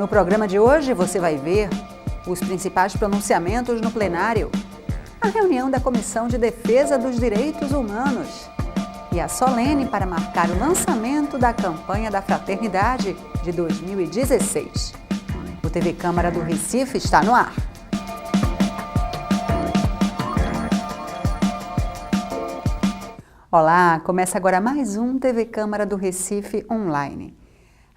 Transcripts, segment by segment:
No programa de hoje você vai ver os principais pronunciamentos no plenário, a reunião da Comissão de Defesa dos Direitos Humanos e a solene para marcar o lançamento da campanha da Fraternidade de 2016. O TV Câmara do Recife está no ar. Olá, começa agora mais um TV Câmara do Recife online.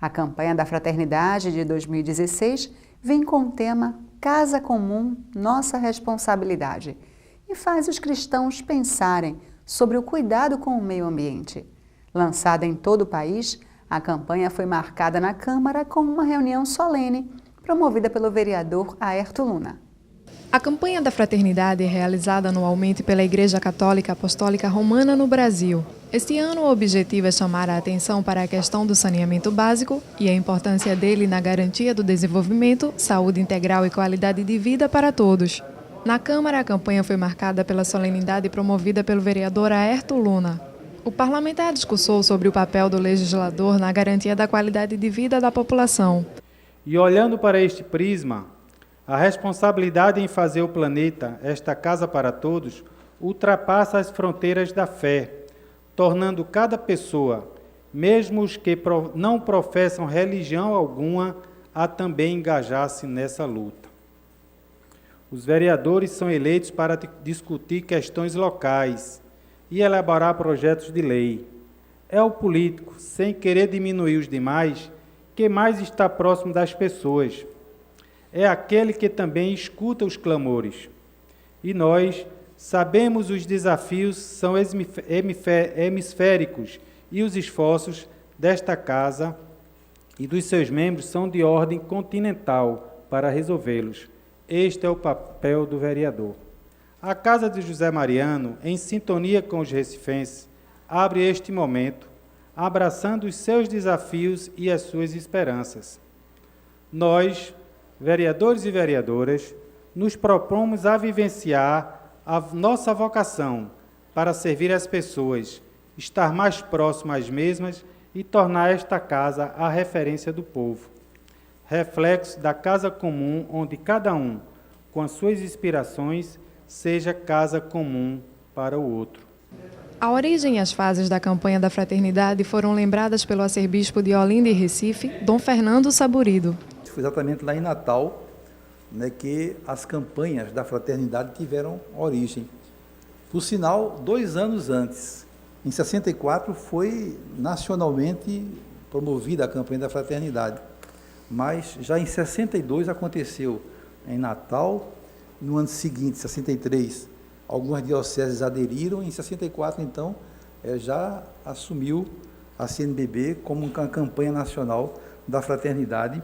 A campanha da Fraternidade de 2016 vem com o tema Casa Comum, Nossa Responsabilidade e faz os cristãos pensarem sobre o cuidado com o meio ambiente. Lançada em todo o país, a campanha foi marcada na Câmara com uma reunião solene, promovida pelo vereador Aerto Luna. A campanha da Fraternidade é realizada anualmente pela Igreja Católica Apostólica Romana no Brasil. Este ano o objetivo é chamar a atenção para a questão do saneamento básico e a importância dele na garantia do desenvolvimento, saúde integral e qualidade de vida para todos. Na Câmara, a campanha foi marcada pela solenidade promovida pelo vereador Aerto Luna. O parlamentar discursou sobre o papel do legislador na garantia da qualidade de vida da população. E olhando para este prisma, a responsabilidade em fazer o planeta, esta casa para todos, ultrapassa as fronteiras da fé, tornando cada pessoa, mesmo os que não professam religião alguma, a também engajar-se nessa luta. Os vereadores são eleitos para discutir questões locais e elaborar projetos de lei. É o político, sem querer diminuir os demais, que mais está próximo das pessoas. É aquele que também escuta os clamores. E nós sabemos os desafios são hemisféricos e os esforços desta casa e dos seus membros são de ordem continental para resolvê-los. Este é o papel do vereador. A Casa de José Mariano, em sintonia com os recifenses, abre este momento, abraçando os seus desafios e as suas esperanças. Nós, vereadores e vereadoras, nos propomos a vivenciar a nossa vocação para servir as pessoas, estar mais próximo às mesmas e tornar esta casa a referência do povo. Reflexo da casa comum onde cada um, com as suas inspirações, seja casa comum para o outro. A origem e as fases da campanha da Fraternidade foram lembradas pelo arcebispo de Olinda e Recife, Dom Fernando Saburido. Foi exatamente lá em Natal, que as campanhas da Fraternidade tiveram origem. Por sinal, 2 anos antes, em 64, foi nacionalmente promovida a campanha da Fraternidade. Mas já em 62 aconteceu em Natal, no ano seguinte, 63, algumas dioceses aderiram, em 64, então, já assumiu a CNBB como uma campanha nacional da Fraternidade,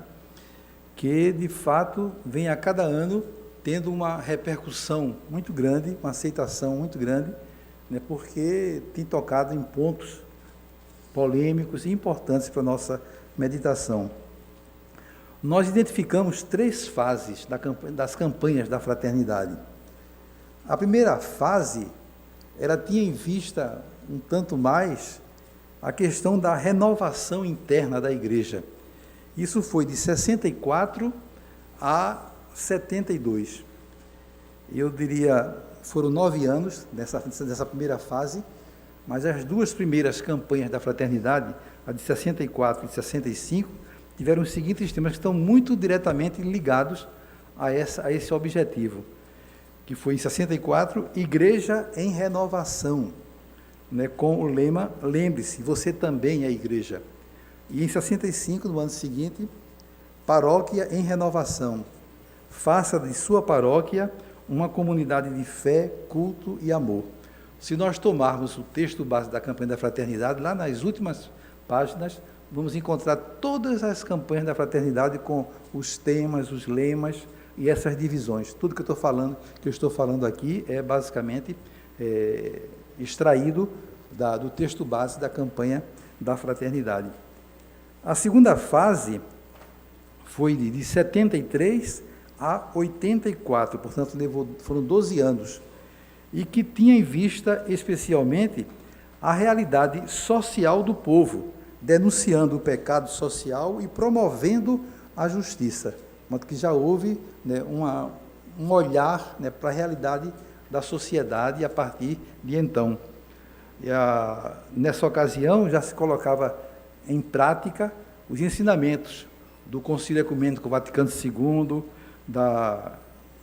que, de fato, vem a cada ano tendo uma repercussão muito grande, uma aceitação muito grande, porque tem tocado em pontos polêmicos e importantes para a nossa meditação. Nós identificamos 3 fases das campanhas da Fraternidade. A primeira fase, ela tinha em vista um tanto mais a questão da renovação interna da Igreja. Isso foi de 64 a 72. Eu diria, foram 9 anos dessa primeira fase, mas as 2 primeiras campanhas da Fraternidade, a de 64 e de 65, tiveram os seguintes temas que estão muito diretamente ligados a esse objetivo, que foi em 64, Igreja em Renovação, com o lema, lembre-se, você também é igreja. E em 65, no ano seguinte, Paróquia em Renovação. Faça de sua paróquia uma comunidade de fé, culto e amor. Se nós tomarmos o texto base da campanha da Fraternidade, lá nas últimas páginas, vamos encontrar todas as campanhas da Fraternidade com os temas, os lemas e essas divisões. Tudo que eu estou falando aqui é basicamente extraído do texto base da campanha da Fraternidade. A segunda fase foi de 73 a 84, portanto, foram 12 anos, e que tinha em vista especialmente a realidade social do povo, denunciando o pecado social e promovendo à justiça, de modo que já houve, né, um olhar, né, para a realidade da sociedade a partir de então. Nessa ocasião já se colocava em prática os ensinamentos do Concílio Ecumênico Vaticano II, da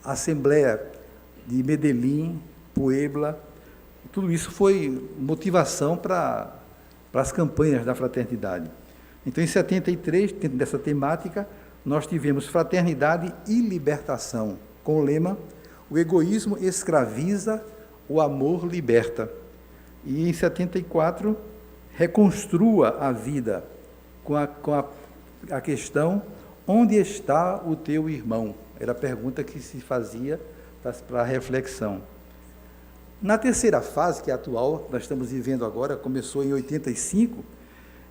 Assembleia de Medellín, Puebla. Tudo isso foi motivação para as campanhas da fraternidade. Então, em 73, dentro dessa temática, nós tivemos Fraternidade e Libertação, com o lema: o egoísmo escraviza, o amor liberta. E em 74, reconstrua a vida com a questão: onde está o teu irmão? Era a pergunta que se fazia para a reflexão. Na terceira fase, que é a atual, nós estamos vivendo agora, começou em 85,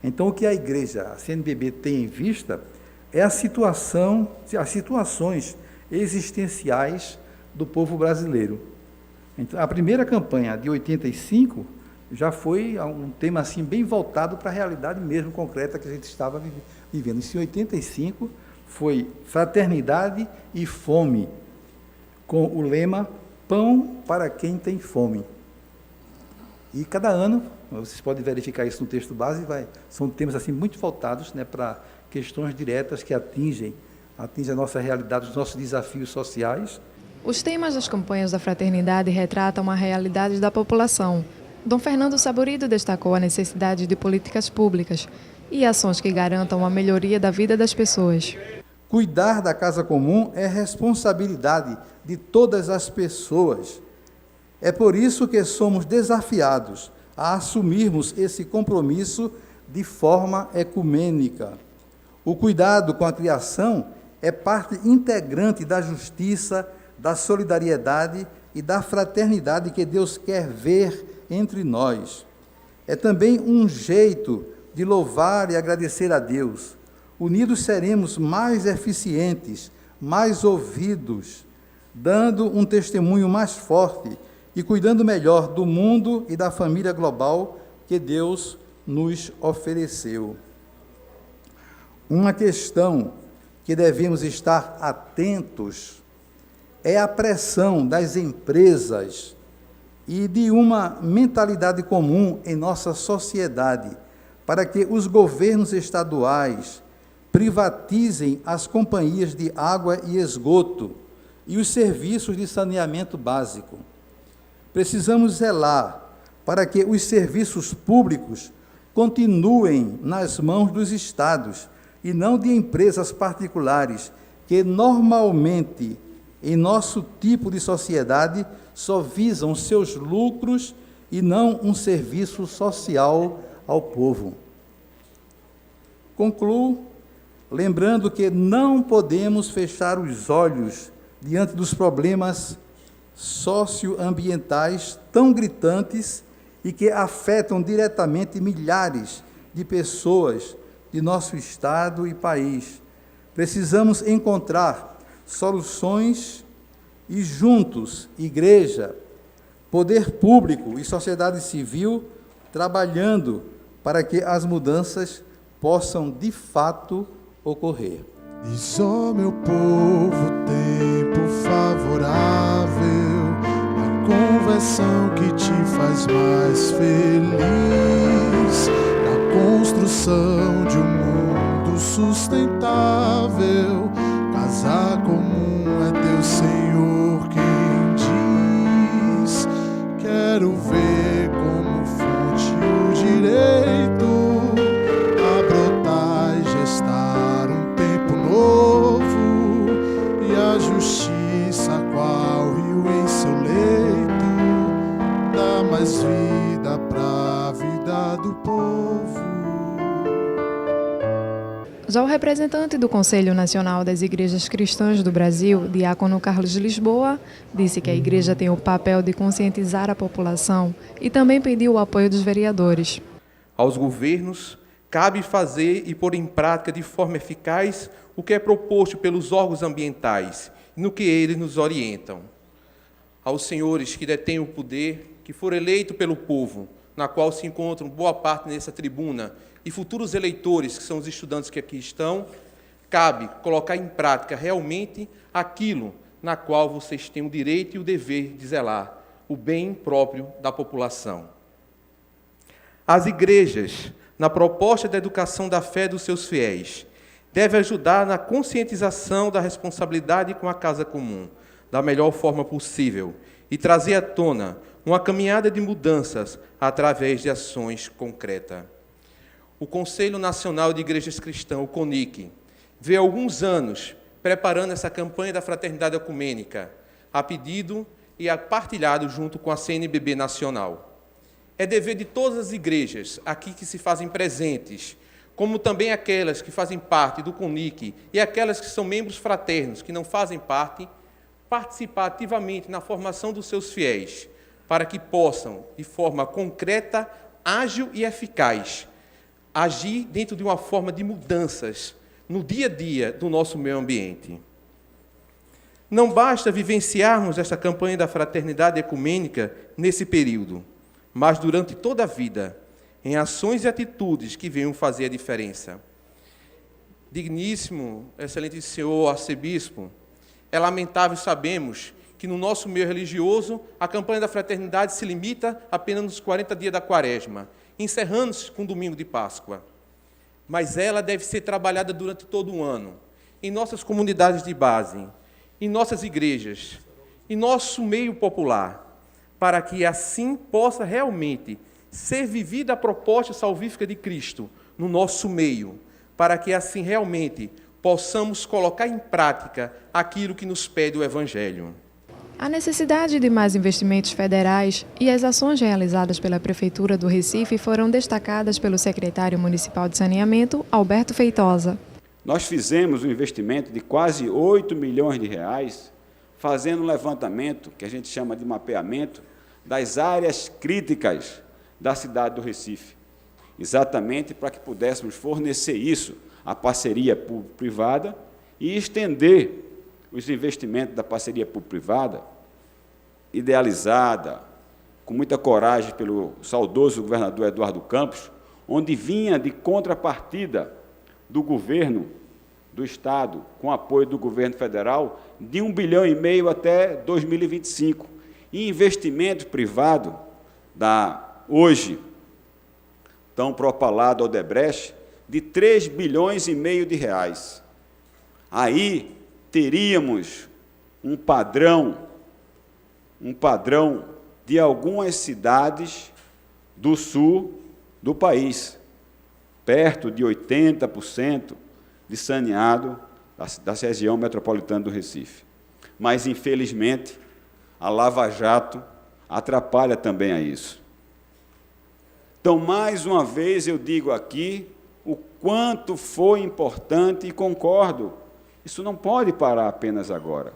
então o que a Igreja, a CNBB, tem em vista é as situações existenciais do povo brasileiro. Então, a primeira campanha de 85 já foi um tema assim bem voltado para a realidade mesmo concreta que a gente estava vivendo. Em 85 foi Fraternidade e Fome, com o lema Pão para quem tem fome. E cada ano, vocês podem verificar isso no texto base, são temas assim muito voltados, né, para questões diretas que atingem a nossa realidade, os nossos desafios sociais. Os temas das campanhas da fraternidade retratam a realidade da população. Dom Fernando Saburido destacou a necessidade de políticas públicas e ações que garantam a melhoria da vida das pessoas. Cuidar da casa comum é responsabilidade de todas as pessoas. É por isso que somos desafiados a assumirmos esse compromisso de forma ecumênica. O cuidado com a criação é parte integrante da justiça, da solidariedade e da fraternidade que Deus quer ver entre nós. É também um jeito de louvar e agradecer a Deus. Unidos seremos mais eficientes, mais ouvidos, dando um testemunho mais forte e cuidando melhor do mundo e da família global que Deus nos ofereceu. Uma questão que devemos estar atentos é a pressão das empresas e de uma mentalidade comum em nossa sociedade para que os governos estaduais privatizem as companhias de água e esgoto e os serviços de saneamento básico. Precisamos zelar para que os serviços públicos continuem nas mãos dos estados e não de empresas particulares, que normalmente, em nosso tipo de sociedade, só visam seus lucros e não um serviço social ao povo. Concluo lembrando que não podemos fechar os olhos diante dos problemas socioambientais tão gritantes e que afetam diretamente milhares de pessoas de nosso estado e país. Precisamos encontrar soluções e juntos, igreja, poder público e sociedade civil, trabalhando para que as mudanças possam de fato ocorrer. Diz, ó meu povo, tempo favorável, a conversão que te faz mais feliz, na construção de um mundo sustentável. Casa comum é teu Senhor quem diz, quero ver como fonte o direito a brotar e gestar um tempo novo, e a justiça qual rio em seu leito dá mais vida pra vida do povo. Já o representante do Conselho Nacional das Igrejas Cristãs do Brasil, diácono Carlos Lisboa, disse que a igreja tem o papel de conscientizar a população e também pediu o apoio dos vereadores. Aos governos, cabe fazer e pôr em prática de forma eficaz o que é proposto pelos órgãos ambientais, no que eles nos orientam. Aos senhores que detêm o poder, que foram eleitos pelo povo, na qual se encontram boa parte nessa tribuna, e futuros eleitores, que são os estudantes que aqui estão, cabe colocar em prática realmente aquilo na qual vocês têm o direito e o dever de zelar, o bem próprio da população. As igrejas, na proposta da educação da fé dos seus fiéis, devem ajudar na conscientização da responsabilidade com a casa comum, da melhor forma possível, e trazer à tona uma caminhada de mudanças através de ações concretas. O Conselho Nacional de Igrejas Cristãs, o CONIC, vem há alguns anos preparando essa campanha da fraternidade ecumênica, a pedido e a partilhado junto com a CNBB Nacional. É dever de todas as igrejas aqui que se fazem presentes, como também aquelas que fazem parte do CONIC e aquelas que são membros fraternos, que não fazem parte, participar ativamente na formação dos seus fiéis, para que possam, de forma concreta, ágil e eficaz, agir dentro de uma forma de mudanças no dia a dia do nosso meio ambiente. Não basta vivenciarmos esta campanha da fraternidade ecumênica nesse período, mas durante toda a vida, em ações e atitudes que venham fazer a diferença. Digníssimo, excelente senhor arcebispo, é lamentável, sabemos, que no nosso meio religioso a campanha da fraternidade se limita apenas nos 40 dias da Quaresma, encerrando-se com o domingo de Páscoa. Mas ela deve ser trabalhada durante todo o ano, em nossas comunidades de base, em nossas igrejas, em nosso meio popular, para que assim possa realmente ser vivida a proposta salvífica de Cristo no nosso meio, para que assim realmente possamos colocar em prática aquilo que nos pede o Evangelho. A necessidade de mais investimentos federais e as ações realizadas pela Prefeitura do Recife foram destacadas pelo secretário municipal de saneamento, Alberto Feitosa. Nós fizemos um investimento de quase 8 milhões de reais, fazendo um levantamento, que a gente chama de mapeamento, das áreas críticas da cidade do Recife, exatamente para que pudéssemos fornecer isso à parceria público-privada e estender os investimentos da parceria público-privada, idealizada, com muita coragem pelo saudoso governador Eduardo Campos, onde vinha de contrapartida do governo do Estado, com apoio do governo federal, de 1,5 bilhão até 2025, e investimento privado da, hoje, tão propalado Odebrecht, de 3,5 bilhões de reais. Aí teríamos um padrão de algumas cidades do sul do país, perto de 80% de saneado da região metropolitana do Recife. Mas, infelizmente, a Lava Jato atrapalha também a isso. Então, mais uma vez, eu digo aqui o quanto foi importante e concordo. Isso não pode parar apenas agora.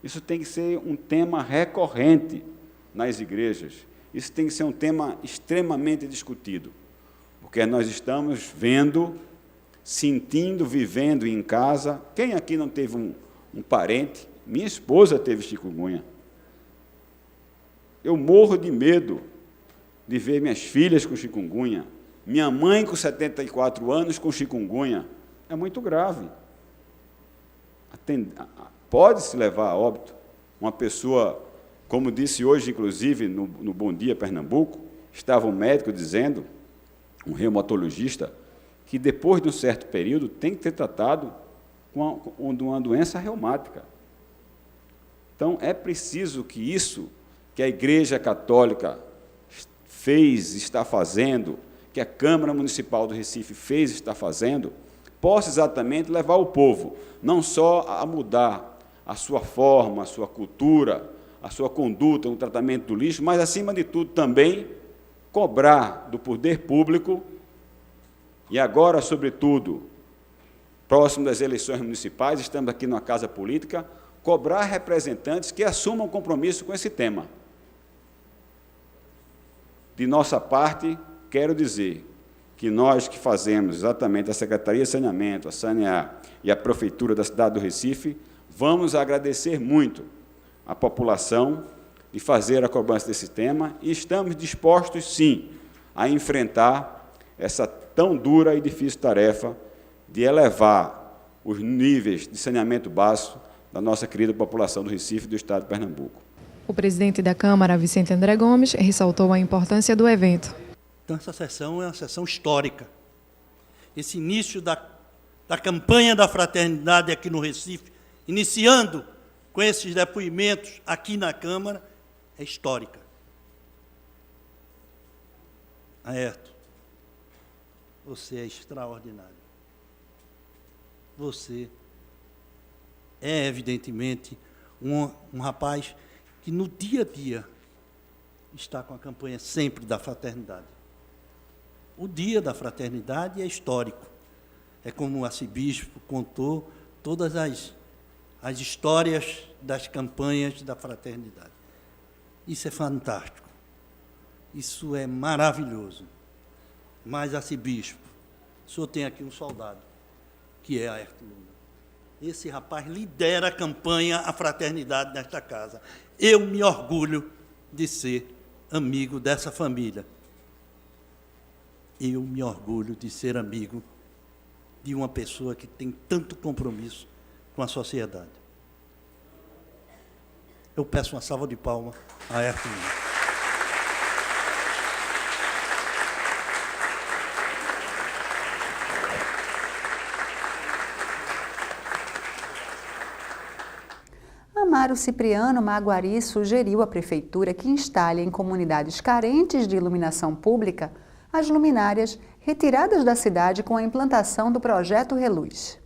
Isso tem que ser um tema recorrente nas igrejas. Isso tem que ser um tema extremamente discutido, porque nós estamos vendo, sentindo, vivendo em casa. Quem aqui não teve um parente? Minha esposa teve chikungunya. Eu morro de medo de ver minhas filhas com chikungunya, minha mãe com 74 anos com chikungunya. É muito grave. Pode-se levar a óbito. Uma pessoa, como disse hoje, inclusive, no Bom Dia Pernambuco, estava um médico dizendo, um reumatologista, que depois de um certo período tem que ser tratado com uma doença reumática. Então, é preciso que isso que a Igreja Católica fez, está fazendo, que a Câmara Municipal do Recife fez e está fazendo, possa exatamente levar o povo, não só a mudar a sua forma, a sua cultura, a sua conduta no tratamento do lixo, mas, acima de tudo, também cobrar do poder público, e agora, sobretudo, próximo das eleições municipais, estamos aqui numa casa política, cobrar representantes que assumam compromisso com esse tema. De nossa parte, quero dizer que nós que fazemos exatamente a Secretaria de Saneamento, a Sanear e a Prefeitura da cidade do Recife, vamos agradecer muito à população de fazer a cobrança desse tema e estamos dispostos, sim, a enfrentar essa tão dura e difícil tarefa de elevar os níveis de saneamento básico da nossa querida população do Recife e do estado de Pernambuco. O presidente da Câmara, Vicente André Gomes, ressaltou a importância do evento. Então, essa sessão é uma sessão histórica. Esse início da campanha da fraternidade aqui no Recife, iniciando com esses depoimentos aqui na Câmara, é histórica. Aerto, você é extraordinário. Você é, evidentemente, um rapaz que no dia a dia está com a campanha sempre da fraternidade. O dia da fraternidade é histórico. É como o arcebispo contou todas as histórias das campanhas da fraternidade. Isso é fantástico. Isso é maravilhoso. Mas, arcebispo, o senhor tem aqui um soldado, que é Aerto Luna. Esse rapaz lidera a campanha A Fraternidade nesta casa. Eu me orgulho de ser amigo dessa família. Eu me orgulho de ser amigo de uma pessoa que tem tanto compromisso com a sociedade. Eu peço uma salva de palmas a Aerto Luna. Amaro Cipriano Maguari sugeriu à Prefeitura que instale em comunidades carentes de iluminação pública as luminárias retiradas da cidade com a implantação do projeto Reluz.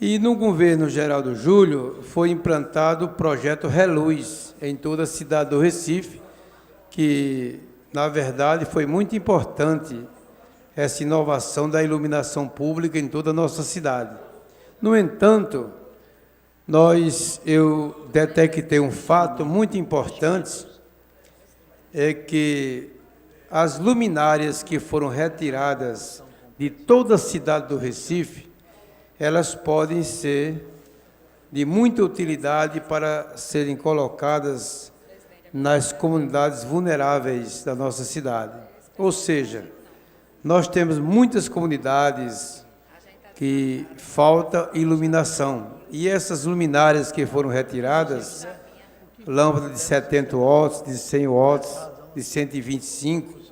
E no governo Geraldo Júlio foi implantado o projeto Reluz em toda a cidade do Recife, que, na verdade, foi muito importante essa inovação da iluminação pública em toda a nossa cidade. No entanto, eu detectei um fato muito importante, é que as luminárias que foram retiradas de toda a cidade do Recife, elas podem ser de muita utilidade para serem colocadas nas comunidades vulneráveis da nossa cidade. Ou seja, nós temos muitas comunidades que falta iluminação. E essas luminárias que foram retiradas, lâmpadas de 70 watts, de 100 watts, de 125,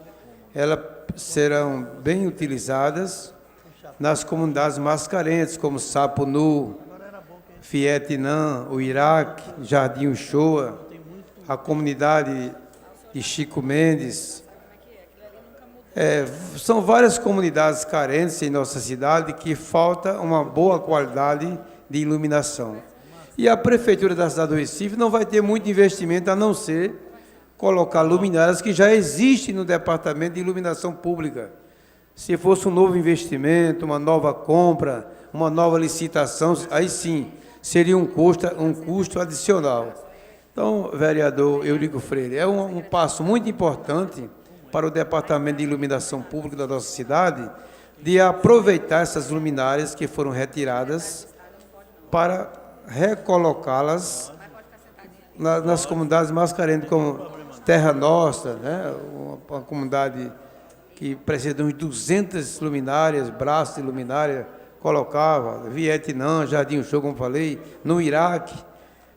elas serão bem utilizadas nas comunidades mais carentes, como Sapunu, Fietinã, o Iraque, Jardim Uchoa, a comunidade de Chico Mendes. São várias comunidades carentes em nossa cidade que falta uma boa qualidade de iluminação. E a Prefeitura da cidade do Recife não vai ter muito investimento a não ser colocar luminárias que já existem no Departamento de Iluminação Pública. Se fosse um novo investimento, uma nova compra, uma nova licitação, aí sim, seria um custo adicional. Então, vereador Eurico Freire, é um passo muito importante para o Departamento de Iluminação Pública da nossa cidade, de aproveitar essas luminárias que foram retiradas para recolocá-las nas comunidades mais carentes, como Terra Nostra, né? Uma comunidade que precisa de uns 200 luminárias, braços de luminária, colocava, Vietnã, Jardim Uchoa, como falei, no Iraque,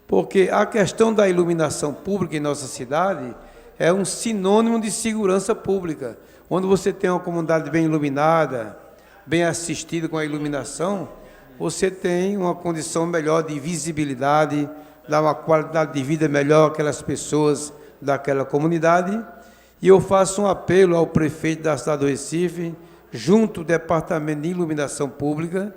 porque a questão da iluminação pública em nossa cidade é um sinônimo de segurança pública. Quando você tem uma comunidade bem iluminada, bem assistida com a iluminação, você tem uma condição melhor de visibilidade, dá uma qualidade de vida melhor àquelas pessoas daquela comunidade. E eu faço um apelo ao prefeito da cidade do Recife, junto ao Departamento de Iluminação Pública,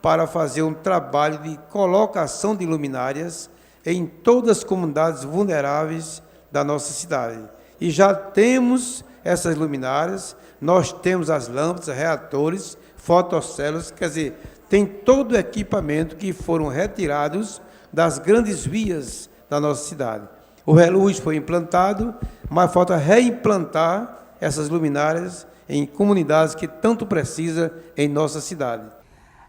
para fazer um trabalho de colocação de luminárias em todas as comunidades vulneráveis da nossa cidade. E já temos essas luminárias, nós temos as lâmpadas, reatores, fotocélulas, quer dizer, tem todo o equipamento que foram retirados das grandes vias da nossa cidade. O Reluz foi implantado, mas falta reimplantar essas luminárias em comunidades que tanto precisa em nossa cidade.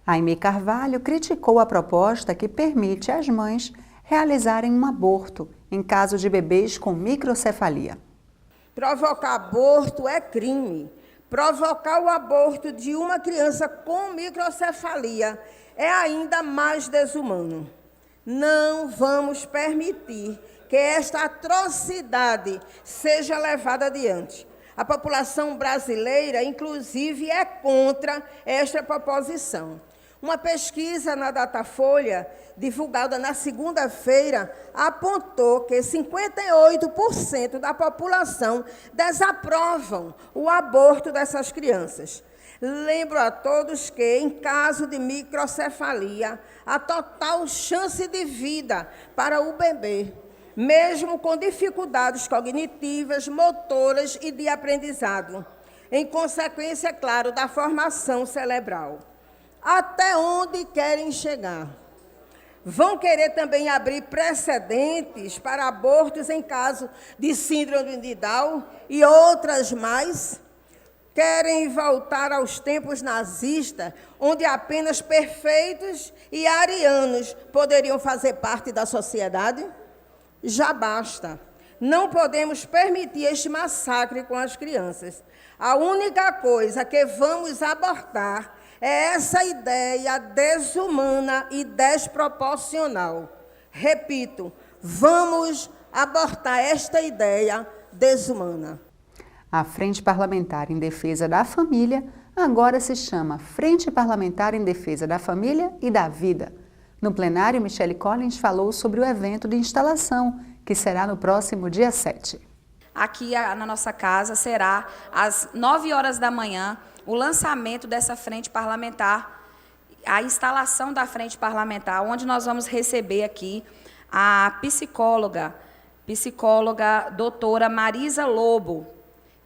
Aimee Carvalho criticou a proposta que permite às mães realizarem um aborto em caso de bebês com microcefalia. Provocar aborto é crime. provocar o aborto de uma criança com microcefalia é ainda mais desumano. Não vamos permitir que esta atrocidade seja levada adiante. A população brasileira, inclusive, é contra esta proposição. Uma pesquisa na Datafolha, divulgada na segunda-feira, apontou que 58% da população desaprovam o aborto dessas crianças. Lembro a todos que, em caso de microcefalia, há total chance de vida para o bebê, mesmo com dificuldades cognitivas, motoras e de aprendizado, em consequência, claro, da formação cerebral. Até onde querem chegar? Vão querer também abrir precedentes para abortos em caso de síndrome de Down e outras mais? Querem voltar aos tempos nazistas, onde apenas perfeitos e arianos poderiam fazer parte da sociedade? Já basta. Não podemos permitir este massacre com as crianças. A única coisa que vamos abortar é essa ideia desumana e desproporcional. Repito, vamos abortar esta ideia desumana. A Frente Parlamentar em Defesa da Família agora se chama Frente Parlamentar em Defesa da Família e da Vida. No plenário, Michele Collins falou sobre o evento de instalação, que será no próximo dia 7. Aqui na nossa casa será às 9 horas da manhã o lançamento dessa frente parlamentar, a instalação da frente parlamentar, onde nós vamos receber aqui a psicóloga doutora Marisa Lobo,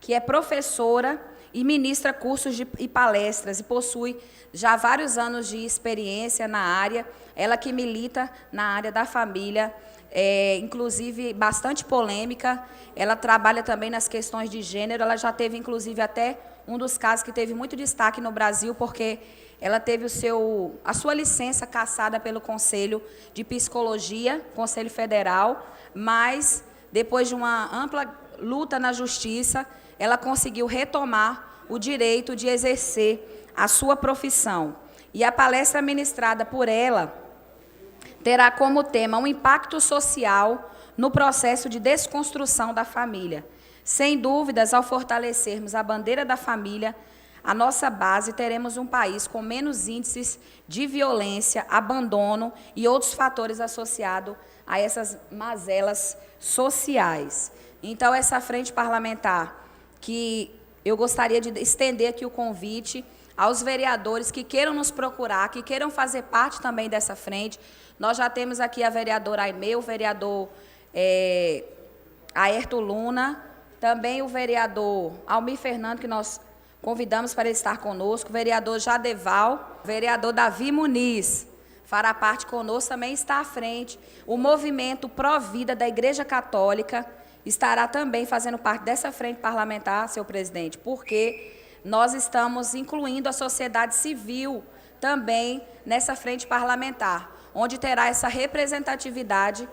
que é professora e ministra cursos e palestras e possui já vários anos de experiência na área, ela que milita na área da família, inclusive bastante polêmica, ela trabalha também nas questões de gênero, ela já teve inclusive até um dos casos que teve muito destaque no Brasil, porque ela teve a sua licença cassada pelo Conselho de Psicologia, Conselho Federal, mas depois de uma ampla luta na Justiça, ela conseguiu retomar o direito de exercer a sua profissão. E a palestra ministrada por ela terá como tema um impacto social no processo de desconstrução da família. Sem dúvidas, ao fortalecermos a bandeira da família, a nossa base, teremos um país com menos índices de violência, abandono e outros fatores associados a essas mazelas sociais. Então, essa frente parlamentar, que eu gostaria de estender aqui o convite aos vereadores que queiram nos procurar, que queiram fazer parte também dessa frente. Nós já temos aqui a vereadora Aimee, o vereador Aerto Luna, também o vereador Almir Fernando, que nós convidamos para estar conosco, o vereador Jadeval, o vereador Davi Muniz, fará parte conosco, também está à frente. O movimento Pró-Vida da Igreja Católica estará também fazendo parte dessa frente parlamentar, senhor presidente, porque nós estamos incluindo a sociedade civil também nessa frente parlamentar, onde terá essa representatividade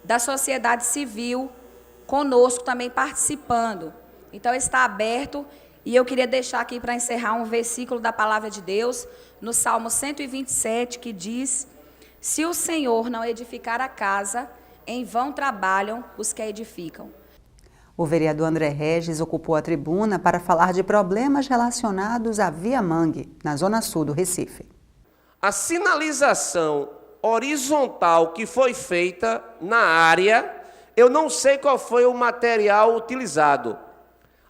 da sociedade civil conosco também participando. Então, está aberto, e eu queria deixar aqui para encerrar um versículo da Palavra de Deus, no Salmo 127, que diz: se o Senhor não edificar a casa, em vão trabalham os que a edificam. O vereador André Regis ocupou a tribuna para falar de problemas relacionados à Via Mangue, na zona sul do Recife. A sinalização horizontal que foi feita na área, eu não sei qual foi o material utilizado.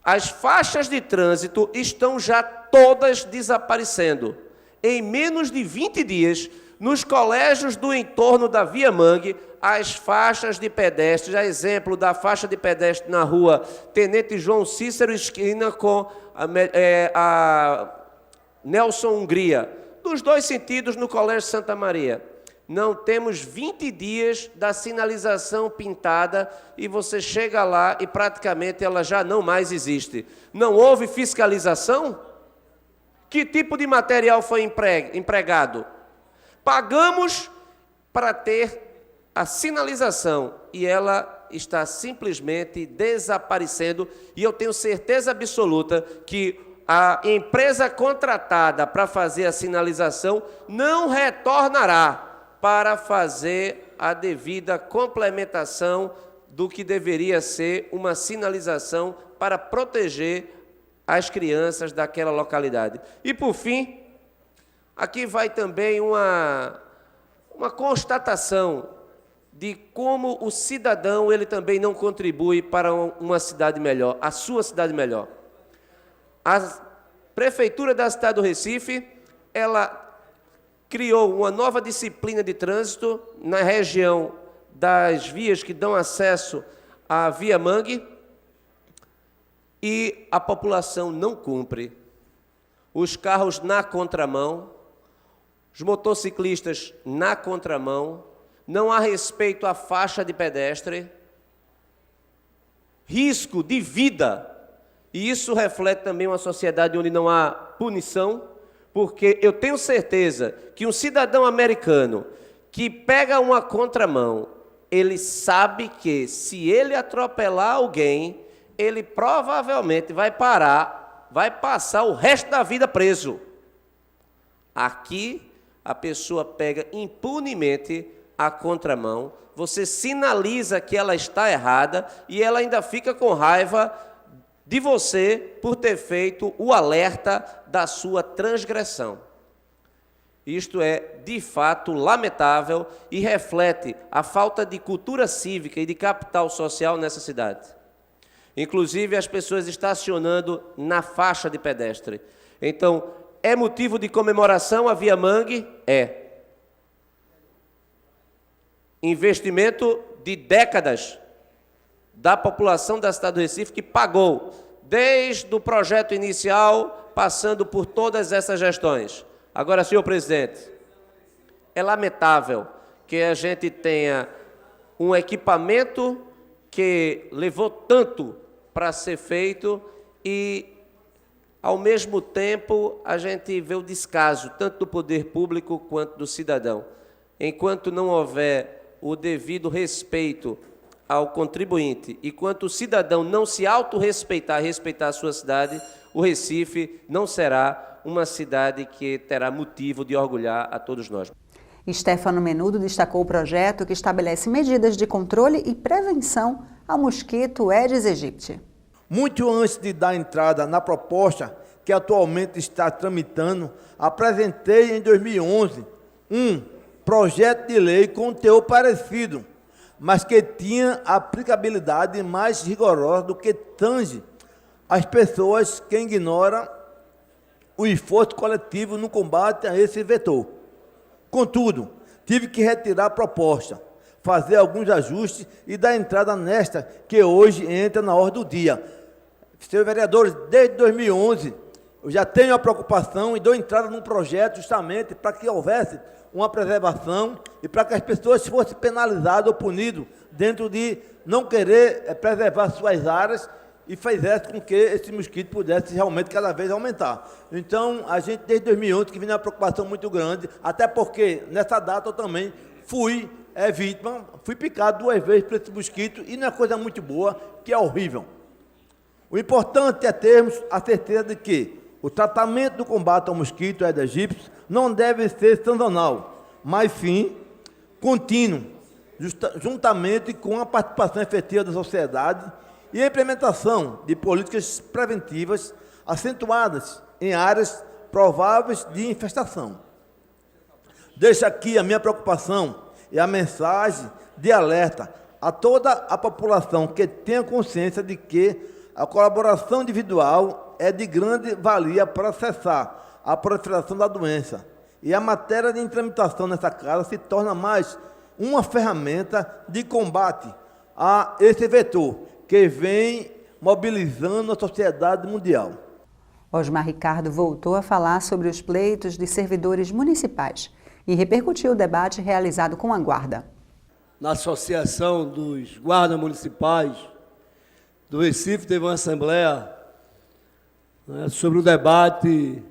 As faixas de trânsito estão já todas desaparecendo. Em menos de 20 dias, nos colégios do entorno da Via Mangue, as faixas de pedestres, a exemplo da faixa de pedestre na rua Tenente João Cícero, esquina com a Nelson Hungria, dos dois sentidos no Colégio Santa Maria. Não temos 20 dias da sinalização pintada e você chega lá e praticamente ela já não mais existe. Não houve fiscalização? Que tipo de material foi empregado? Pagamos para ter a sinalização e ela está simplesmente desaparecendo, e eu tenho certeza absoluta que a empresa contratada para fazer a sinalização não retornará para fazer a devida complementação do que deveria ser uma sinalização para proteger as crianças daquela localidade. E, por fim, aqui vai também uma constatação de como o cidadão ele também não contribui para uma cidade melhor, a sua cidade melhor. A Prefeitura da cidade do Recife, ela criou uma nova disciplina de trânsito na região das vias que dão acesso à Via Mangue, e a população não cumpre. Os carros na contramão, os motociclistas na contramão, não há respeito à faixa de pedestre, risco de vida, e isso reflete também uma sociedade onde não há punição, porque eu tenho certeza que um cidadão americano que pega uma contramão, ele sabe que se ele atropelar alguém, ele provavelmente vai parar, vai passar o resto da vida preso. Aqui, a pessoa pega impunemente a contramão, você sinaliza que ela está errada e ela ainda fica com raiva de você por ter feito o alerta da sua transgressão. Isto é, de fato, lamentável e reflete a falta de cultura cívica e de capital social nessa cidade. Inclusive, as pessoas estacionando na faixa de pedestre. Então, é motivo de comemoração a Via Mangue? É. Investimento de décadas da população da cidade do Recife que pagou, desde o projeto inicial, passando por todas essas gestões. Agora, senhor presidente, é lamentável que a gente tenha um equipamento que levou tanto para ser feito e, ao mesmo tempo, a gente vê o descaso tanto do poder público quanto do cidadão. Enquanto não houver o devido respeito ao contribuinte e quanto o cidadão não se autorrespeitar, respeitar a sua cidade, o Recife não será uma cidade que terá motivo de orgulhar a todos nós. Stefano Menudo destacou o projeto que estabelece medidas de controle e prevenção ao mosquito Aedes aegypti. Muito antes de dar entrada na proposta que atualmente está tramitando, apresentei em 2011 um projeto de lei com teor parecido, mas que tinha aplicabilidade mais rigorosa do que tange as pessoas que ignoram o esforço coletivo no combate a esse vetor. Contudo, tive que retirar a proposta, fazer alguns ajustes e dar entrada nesta que hoje entra na ordem do dia. Senhores vereadores, desde 2011, eu já tenho a preocupação e dou entrada num projeto justamente para que houvesse uma preservação e para que as pessoas fossem penalizadas ou punidas dentro de não querer preservar suas áreas e fizesse com que esse mosquito pudesse realmente cada vez aumentar. Então, a gente desde 2011 que vinha uma preocupação muito grande, até porque nessa data eu também fui vítima, fui picado 2 vezes por esse mosquito e não é coisa muito boa, que é horrível. O importante é termos a certeza de que o tratamento do combate ao mosquito Aedes aegypti não deve ser sazonal, mas sim contínuo, juntamente com a participação efetiva da sociedade e a implementação de políticas preventivas acentuadas em áreas prováveis de infestação. Deixo aqui a minha preocupação e a mensagem de alerta a toda a população que tenha consciência de que a colaboração individual é de grande valia para cessar a proliferação da doença. E a matéria de tramitação nessa casa se torna mais uma ferramenta de combate a esse vetor que vem mobilizando a sociedade mundial. Osmar Ricardo voltou a falar sobre os pleitos de servidores municipais e repercutiu o debate realizado com a Guarda. Na Associação dos Guardas Municipais do Recife teve uma assembleia sobre o debate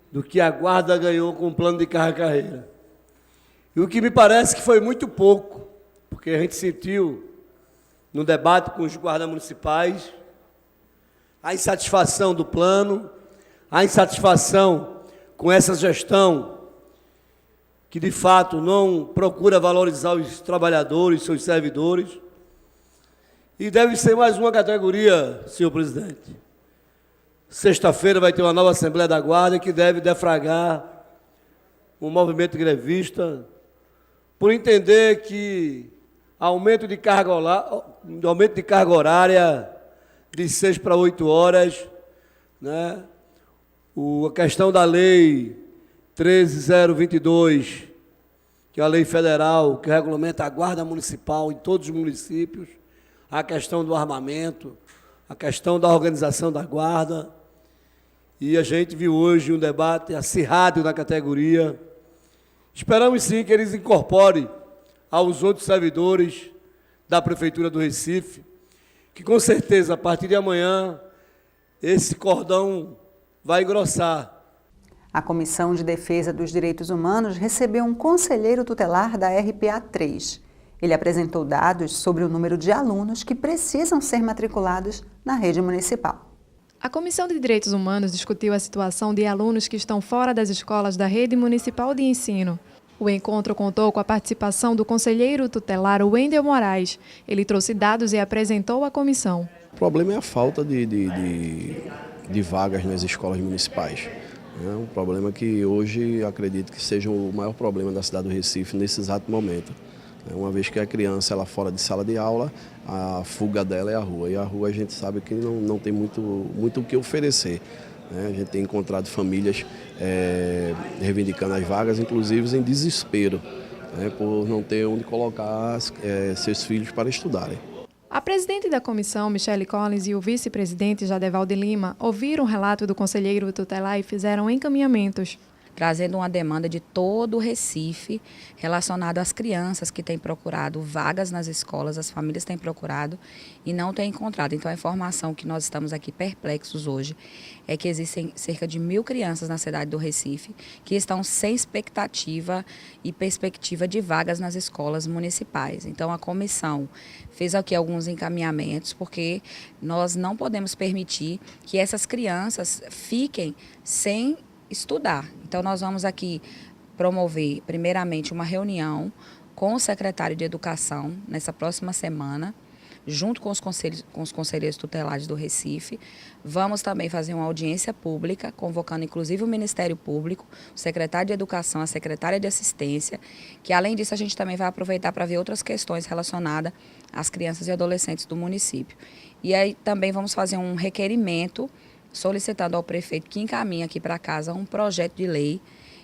do que a Guarda ganhou com o plano de carreira. E o que me parece que foi muito pouco, porque a gente sentiu no debate com os guardas municipais a insatisfação do plano, a insatisfação com essa gestão, que de fato não procura valorizar os trabalhadores, seus servidores. E deve ser mais uma categoria, senhor presidente. Sexta-feira vai ter uma nova Assembleia da Guarda que deve defragrar o movimento grevista, por entender que aumento de carga horária de 6 para 8 horas, né? A questão da lei 13.022, que é a lei federal que regulamenta a guarda municipal em todos os municípios, a questão do armamento, a questão da organização da guarda. E a gente viu hoje um debate acirrado na categoria. Esperamos sim que eles incorporem aos outros servidores da Prefeitura do Recife, que com certeza a partir de amanhã esse cordão vai engrossar. A Comissão de Defesa dos Direitos Humanos recebeu um conselheiro tutelar da RPA 3. Ele apresentou dados sobre o número de alunos que precisam ser matriculados na rede municipal. A Comissão de Direitos Humanos discutiu a situação de alunos que estão fora das escolas da rede municipal de ensino. O encontro contou com a participação do conselheiro tutelar Wendel Moraes. Ele trouxe dados e apresentou à comissão. O problema é a falta de vagas nas escolas municipais. É um problema que hoje acredito que seja o maior problema da cidade do Recife nesse exato momento. Uma vez que a criança ela fora de sala de aula, a fuga dela é a rua. E a rua a gente sabe que não tem muito o que oferecer. A gente tem encontrado famílias reivindicando as vagas, inclusive em desespero, por não ter onde colocar seus filhos para estudarem. A presidente da comissão, Michele Collins, e o vice-presidente, Jadeval de Lima, ouviram o relato do conselheiro tutelar e fizeram encaminhamentos. Trazendo uma demanda de todo o Recife relacionada às crianças que têm procurado vagas nas escolas, as famílias têm procurado e não têm encontrado. Então, a informação que nós estamos aqui perplexos hoje é que existem cerca de 1.000 crianças na cidade do Recife que estão sem expectativa e perspectiva de vagas nas escolas municipais. Então, a comissão fez aqui alguns encaminhamentos, porque nós não podemos permitir que essas crianças fiquem sem estudar. Então, nós vamos aqui promover, primeiramente, uma reunião com o secretário de Educação nessa próxima semana, junto com os conselheiros tutelares do Recife. Vamos também fazer uma audiência pública, convocando inclusive o Ministério Público, o secretário de Educação, a secretária de Assistência, que além disso a gente também vai aproveitar para ver outras questões relacionadas às crianças e adolescentes do município. E aí também vamos fazer um requerimento solicitando ao prefeito que encaminhe aqui para casa um projeto de lei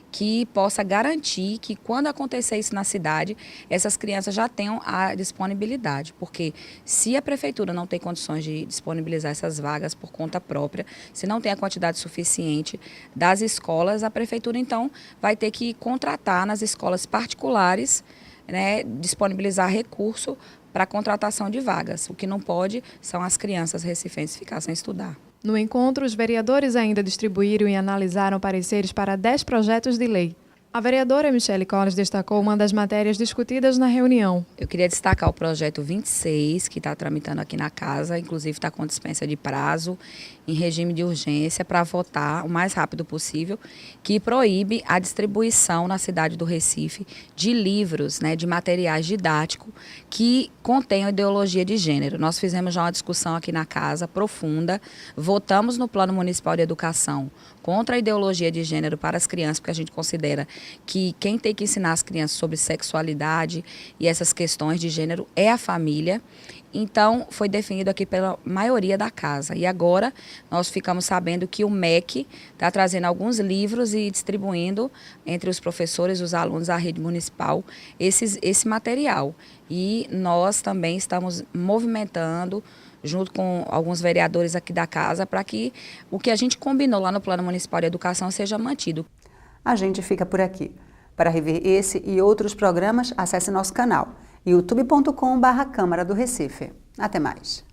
que possa garantir que, quando acontecer isso na cidade, essas crianças já tenham a disponibilidade. Porque se a prefeitura não tem condições de disponibilizar essas vagas por conta própria, se não tem a quantidade suficiente das escolas, a prefeitura, então, vai ter que contratar nas escolas particulares, né, disponibilizar recurso para a contratação de vagas. O que não pode são as crianças recifenses ficar sem estudar. No encontro, os vereadores ainda distribuíram e analisaram pareceres para 10 projetos de lei. A vereadora Michele Collins destacou uma das matérias discutidas na reunião. Eu queria destacar o projeto 26, que está tramitando aqui na casa, inclusive está com dispensa de prazo, em regime de urgência, para votar o mais rápido possível, que proíbe a distribuição na cidade do Recife de livros, né, de materiais didáticos que contenham ideologia de gênero. Nós fizemos já uma discussão aqui na casa profunda, votamos no Plano Municipal de Educação contra a ideologia de gênero para as crianças, porque a gente considera que quem tem que ensinar as crianças sobre sexualidade e essas questões de gênero é a família. Então, foi definido aqui pela maioria da casa. E agora, nós ficamos sabendo que o MEC está trazendo alguns livros e distribuindo entre os professores e os alunos da rede municipal esse material. E nós também estamos movimentando, junto com alguns vereadores aqui da casa, para que o que a gente combinou lá no Plano Municipal de Educação seja mantido. A gente fica por aqui. Para rever esse e outros programas, acesse nosso canal youtube.com/Câmara do Recife. Até mais.